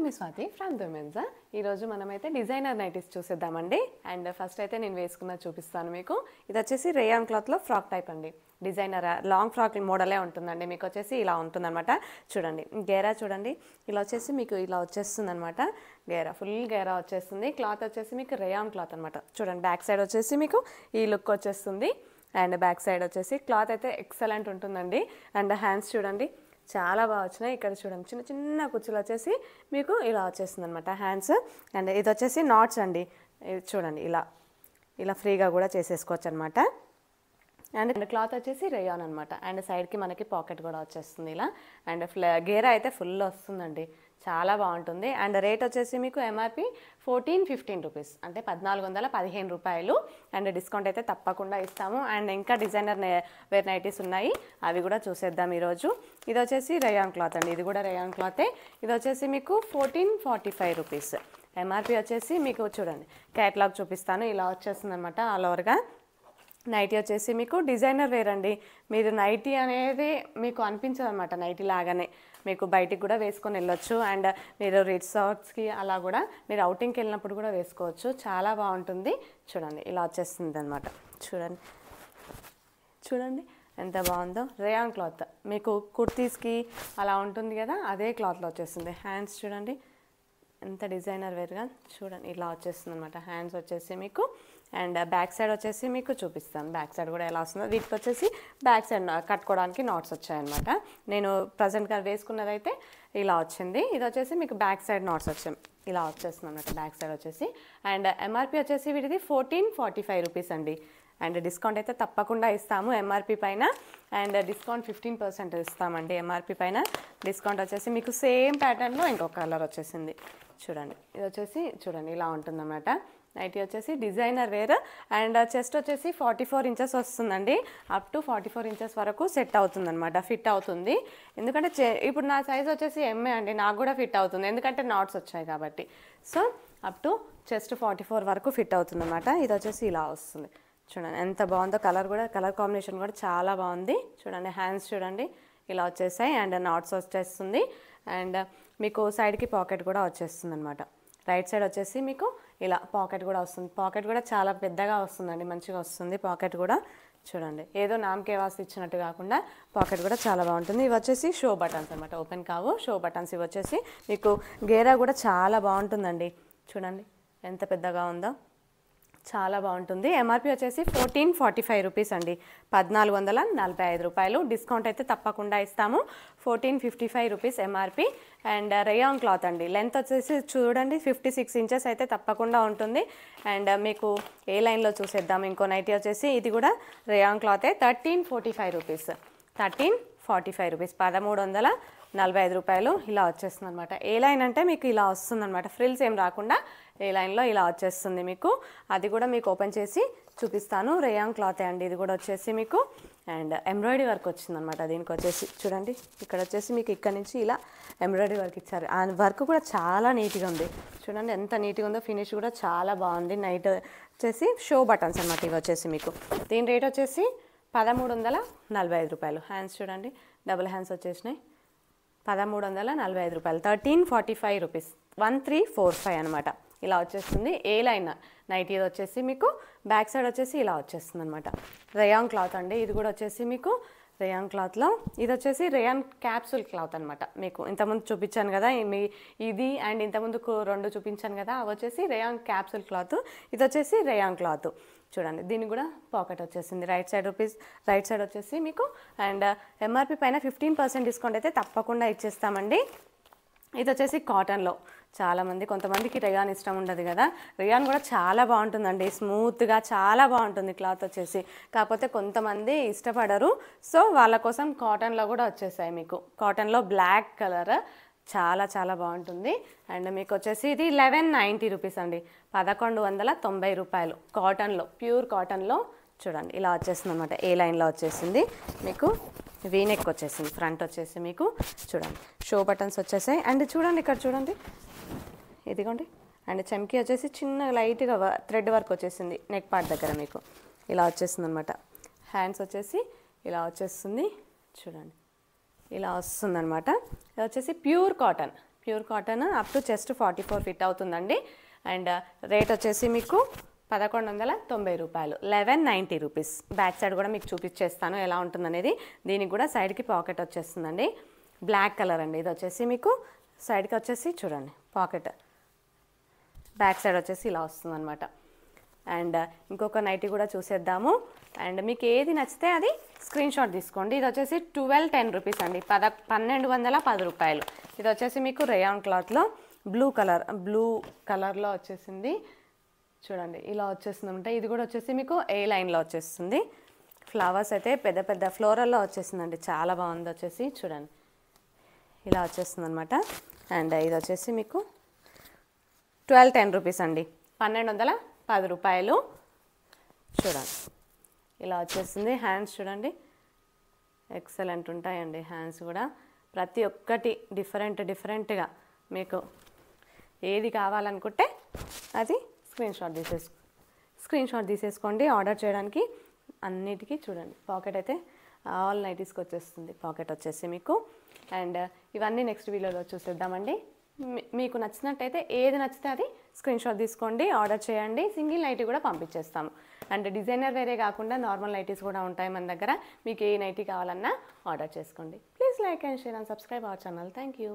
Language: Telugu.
మీ స్వాతి ఫ్రమ్ దుమెన్సా. ఈరోజు మనమైతే డిజైనర్ నైటీస్ చూసేద్దామండి. అండ్ ఫస్ట్ అయితే నేను వేసుకున్న చూపిస్తాను మీకు. ఇది వచ్చేసి రేయాన్ క్లాత్లో ఫ్రాక్ టైప్ అండి. డిజైనర్ లాంగ్ ఫ్రాక్ మోడలే ఉంటుందండి. మీకు వచ్చేసి ఇలా ఉంటుందన్నమాట. చూడండి గేరా చూడండి, ఇలా వచ్చేసి మీకు ఇలా వచ్చేస్తుంది అనమాట. గేరా ఫుల్ గేరా వచ్చేస్తుంది. క్లాత్ వచ్చేసి మీకు రేయాన్ క్లాత్ అనమాట. చూడండి బ్యాక్ సైడ్ వచ్చేసి మీకు ఈ లుక్ వచ్చేస్తుంది. అండ్ బ్యాక్ సైడ్ వచ్చేసి క్లాత్ అయితే ఎక్సలెంట్ ఉంటుందండి. అండ్ హ్యాండ్స్ చూడండి చాలా బాగా వచ్చినాయి. ఇక్కడ చూడండి చిన్న చిన్న కుచ్చులు వచ్చేసి మీకు ఇలా వచ్చేస్తుంది అనమాట హ్యాండ్స్. అండ్ ఇది వచ్చేసి నాట్స్ అండి. ఇది చూడండి ఇలా ఇలా ఫ్రీగా కూడా చేసేసుకోవచ్చు అనమాట. అండ్ క్లాత్ వచ్చేసి రేయాన్ అనమాట. అండ్ సైడ్కి మనకి పాకెట్ కూడా వచ్చేస్తుంది ఇలా. అండ్ గేరా అయితే ఫుల్ వస్తుందండి, చాలా బాగుంటుంది. అండ్ రేట్ వచ్చేసి మీకు ఎంఆర్పి 1415 రూపీస్, అంటే 1415 రూపాయలు. అండ్ డిస్కౌంట్ అయితే తప్పకుండా ఇస్తాము. అండ్ ఇంకా డిజైనర్ వేర్ నైటీస్ ఉన్నాయి, అవి కూడా చూసేద్దాం ఈరోజు. ఇది వచ్చేసి రేయాన్ క్లాత్ అండి, ఇది కూడా రేయాన్ క్లాతే. ఇది వచ్చేసి మీకు 1445 రూపీస్. ఎంఆర్పి వచ్చేసి మీకు చూడండి క్యాటలాగ్ చూపిస్తాను, ఇలా వచ్చేస్తుంది అనమాట ఆల్ ఓవర్గా. నైటీ వచ్చేసి మీకు డిజైనర్ వేర్ అండి. మీరు నైటీ అనేది మీకు అనిపించదు అనమాట, నైటీ లాగానే మీకు బయటికి కూడా వేసుకొని వెళ్ళొచ్చు. అండ్ మీరు రిసార్ట్స్కి అలా కూడా మీరు అవుటింగ్కి వెళ్ళినప్పుడు కూడా వేసుకోవచ్చు, చాలా బాగుంటుంది. చూడండి ఇలా వచ్చేస్తుంది అనమాట. చూడండి చూడండి ఎంత బాగుందో. రేయాన్ క్లాత్ మీకు కుర్తీస్కి అలా ఉంటుంది కదా, అదే క్లాత్లో వచ్చేస్తుంది. హ్యాండ్స్ చూడండి ఎంత డిజైనర్ వేర్గా చూడండి ఇలా వచ్చేస్తుంది అనమాట. హ్యాండ్స్ వచ్చేసి మీకు. అండ్ బ్యాక్ సైడ్ వచ్చేసి మీకు చూపిస్తాను, బ్యాక్ సైడ్ కూడా ఎలా వస్తుందో. వీటికి వచ్చేసి బ్యాక్ సైడ్ కట్టుకోవడానికి నాట్స్ వచ్చాయన్నమాట. నేను ప్రజెంట్గా వేసుకున్నదైతే ఇలా వచ్చింది. ఇది వచ్చేసి మీకు బ్యాక్ సైడ్ నాట్స్ వచ్చాయి, ఇలా వచ్చేస్తుంది అనమాట బ్యాక్ సైడ్ వచ్చేసి. అండ్ ఎంఆర్పి వచ్చేసి వీటిది 1445 రూపీస్ అండి. అండ్ డిస్కౌంట్ అయితే తప్పకుండా ఇస్తాము ఎంఆర్పి పైన. అండ్ డిస్కౌంట్ 15% ఇస్తామండి ఎంఆర్పి పైన. డిస్కౌంట్ వచ్చేసి మీకు సేమ్ ప్యాటర్న్లో ఇంకొక కలర్ వచ్చేసింది చూడండి. ఇది వచ్చేసి చూడండి ఇలా ఉంటుందన్నమాట. నైటీ వచ్చేసి డిజైనర్ వేర్. అండ్ చెస్ట్ వచ్చేసి 44 ఇంచెస్ వస్తుందండి. అప్ టు 44 ఇంచెస్ వరకు సెట్ అవుతుందన్నమాట, ఫిట్ అవుతుంది. ఎందుకంటే ఇప్పుడు నా సైజ్ వచ్చేసి ఎంఏ అండి, నాకు కూడా ఫిట్ అవుతుంది ఎందుకంటే నాట్స్ వచ్చాయి కాబట్టి. సో అప్ టు చెస్ట్ 44 వరకు ఫిట్ అవుతుందన్నమాట. ఇది వచ్చేసి ఇలా వస్తుంది చూడండి ఎంత బాగుందో. కలర్ కాంబినేషన్ కూడా చాలా బాగుంది. చూడండి హ్యాండ్స్ చూడండి ఇలా వచ్చేసాయి. అండ్ నాట్స్ వచ్చేస్తుంది. అండ్ మీకు సైడ్కి పాకెట్ కూడా వచ్చేస్తుంది అనమాట. రైట్ సైడ్ వచ్చేసి మీకు ఇలా పాకెట్ కూడా వస్తుంది. పాకెట్ కూడా చాలా పెద్దగా వస్తుందండి, మంచిగా వస్తుంది పాకెట్ కూడా. చూడండి ఏదో నామకే వాసి ఇచ్చినట్టు కాకుండా పాకెట్ కూడా చాలా బాగుంటుంది. ఇవి వచ్చేసి షో బటన్స్ అనమాట, ఓపెన్ కావు షో బటన్స్. ఇవి వచ్చేసి మీకు గేరా కూడా చాలా బాగుంటుందండి. చూడండి ఎంత పెద్దగా ఉందో, చాలా బాగుంటుంది. ఎంఆర్పి వచ్చేసి 1445 రూపీస్ అండి, 1445 రూపాయలు. డిస్కౌంట్ అయితే తప్పకుండా ఇస్తాము. 1455 rupees MRP. And rayon cloth అండి. లెంత్ వచ్చేసి చూడండి 56 ఇంచెస్ అయితే తప్పకుండా ఉంటుంది. అండ్ మీకు ఏ లైన్లో చూసేద్దాం. ఇంకో నైటీ వచ్చేసి ఇది కూడా రేయాన్ క్లాతే, 1345 రూపీస్. 1345 రూపీస్, 1345 రూపాయలు. ఇలా వచ్చేస్తుంది అనమాట. ఏ లైన్ అంటే మీకు ఇలా వస్తుంది అనమాట, ఫ్రిల్స్ ఏం రాకుండా ఏ లైన్లో ఇలా వచ్చేస్తుంది మీకు. అది కూడా మీకు ఓపెన్ చేసి చూపిస్తాను. రేయాన్ క్లాతే అండి ఇది కూడా వచ్చేసి మీకు. అండ్ ఎంబ్రాయిడరీ వర్క్ వచ్చిందనమాట దీనికి వచ్చేసి. చూడండి ఇక్కడ వచ్చేసి మీకు ఇక్కడ నుంచి ఇలా ఎంబ్రాయిడరీ వర్క్ ఇచ్చారు. ఆ వర్క్ కూడా చాలా నీట్గా ఉంది. చూడండి ఎంత నీట్గా ఉందో, ఫినిష్ కూడా చాలా బాగుంది. నైట్ వచ్చేసి షో బటన్స్ అనమాట ఇవి వచ్చేసి మీకు. దీని రేట్ వచ్చేసి 1345 రూపాయలు. హ్యాండ్స్ చూడండి డబుల్ హ్యాండ్స్ వచ్చేసినాయి. 1345 రూపాయలు, 1345 రూపీస్, 1345 అనమాట. ఇలా వచ్చేస్తుంది. ఏ లైన్ నైటీ వచ్చేసి మీకు బ్యాక్ సైడ్ వచ్చేసి ఇలా వచ్చేస్తుంది అనమాట. రేయాన్ క్లాత్ అండి ఇది కూడా వచ్చేసి మీకు. రేయాన్ క్లాత్లో ఇది వచ్చేసి రేయాన్ క్యాప్సూల్ క్లాత్ అనమాట. మీకు ఇంతకుముందు చూపించాను కదా ఇది, అండ్ ఇంతకుముందుకు 2 చూపించాను కదా, అవి వచ్చేసి రేయాన్ క్యాప్సూల్ క్లాత్. ఇది వచ్చేసి రేయాన్ క్లాత్. చూడండి దీనికి కూడా పాకెట్ వచ్చేసింది. రైట్ సైడ్ వచ్చేసి మీకు. అండ్ ఎంఆర్పి పైన 15% డిస్కౌంట్ అయితే తప్పకుండా ఇచ్చేస్తామండి. ఇది వచ్చేసి కాటన్లో. కొంతమందికి రేయాన్ ఇష్టం ఉండదు కదా, రేయాన్ కూడా చాలా బాగుంటుందండి, స్మూత్గా చాలా బాగుంటుంది క్లాత్ వచ్చేసి. కాకపోతే కొంతమంది ఇష్టపడరు, సో వాళ్ళ కోసం కాటన్లో కూడా వచ్చేసాయి మీకు. కాటన్లో బ్లాక్ కలర్ చాలా చాలా బాగుంటుంది. అండ్ మీకు వచ్చేసి ఇది 1190 రూపీస్ అండి, 1190 రూపాయలు. కాటన్లో, ప్యూర్ కాటన్లో. చూడండి ఇలా వచ్చేస్తుంది అనమాట. ఏ లైన్లో వచ్చేసింది మీకు. వీనెక్ వచ్చేసింది ఫ్రంట్ వచ్చేసి మీకు. చూడండి షో బటన్స్ వచ్చేసాయి. అండ్ చూడండి ఇక్కడ చూడండి ఇదిగోండి. అండ్ చెమ్కి వచ్చేసి చిన్న లైట్గా థ్రెడ్ వర్క్ వచ్చేసింది నెక్ పార్ట్ దగ్గర మీకు. ఇలా వచ్చేస్తుంది అనమాట. హ్యాండ్స్ వచ్చేసి ఇలా వచ్చేస్తుంది చూడండి. ఇలా వస్తుందన్నమాట. ఇది వచ్చేసి pure pure cotton up to chest 44 fit అవుతుందండి. అండ్ రేట్ వచ్చేసి మీకు 1190 రూపాయలు, 1190 రూపీస్. బ్యాక్ సైడ్ కూడా మీకు చూపించేస్తాను ఎలా ఉంటుందనేది. దీనికి కూడా సైడ్కి పాకెట్ వచ్చేస్తుందండి. బ్లాక్ కలర్ అండి. ఇది వచ్చేసి మీకు సైడ్కి వచ్చేసి చూడండి పాకెట్, బ్యాక్ సైడ్ వచ్చేసి ఇలా వస్తుందన్నమాట. అండ్ ఇంకొక నైటీ కూడా చూసేద్దాము. అండ్ మీకు ఏది నచ్చితే అది స్క్రీన్ షాట్ తీసుకోండి. ఇది వచ్చేసి 1210 రూపీస్ అండి, 1210 రూపాయలు. ఇది వచ్చేసి మీకు రేయాన్ క్లాత్లో బ్లూ కలర్లో వచ్చేసింది చూడండి, ఇలా వచ్చేస్తుంది అనమాట. ఇది కూడా వచ్చేసి మీకు ఏ లైన్లో వచ్చేస్తుంది. ఫ్లవర్స్ అయితే పెద్ద పెద్ద ఫ్లోరల్లో వచ్చేసిందండి, చాలా బాగుంది. వచ్చేసి చూడండి ఇలా వచ్చేస్తుంది అనమాట. అండ్ ఇది వచ్చేసి మీకు 1210 రూపీస్ అండి, 1210 రూపాయలు. చూడండి ఇలా వచ్చేస్తుంది. హ్యాండ్స్ చూడండి ఎక్సలెంట్ ఉంటాయండి. హ్యాండ్స్ కూడా ప్రతి ఒక్కటి డిఫరెంట్గా మీకు ఏది కావాలనుకుంటే అది స్క్రీన్ షాట్ తీసేసుకోండి. ఆర్డర్ చేయడానికి అన్నిటికీ చూడండి పాకెట్ అయితే ఆల్ నైటీస్కి వచ్చేస్తుంది పాకెట్ వచ్చేసి మీకు. అండ్ ఇవన్నీ నెక్స్ట్ వీడియోలో చూసేద్దామండి. మీకు నచ్చినట్టయితే ఏది నచ్చితే అది స్క్రీన్ షాట్ తీసుకోండి, ఆర్డర్ చేయండి. సింగిల్ నైటీ కూడా పంపించేస్తాము. అండ్ డిజైనర్ వేరే కాకుండా నార్మల్ నైటీస్ కూడా ఉంటాయి మన దగ్గర. మీకు ఏ నైటీ కావాలన్నా ఆర్డర్ చేసుకోండి. Please like and share and subscribe our channel. Thank you.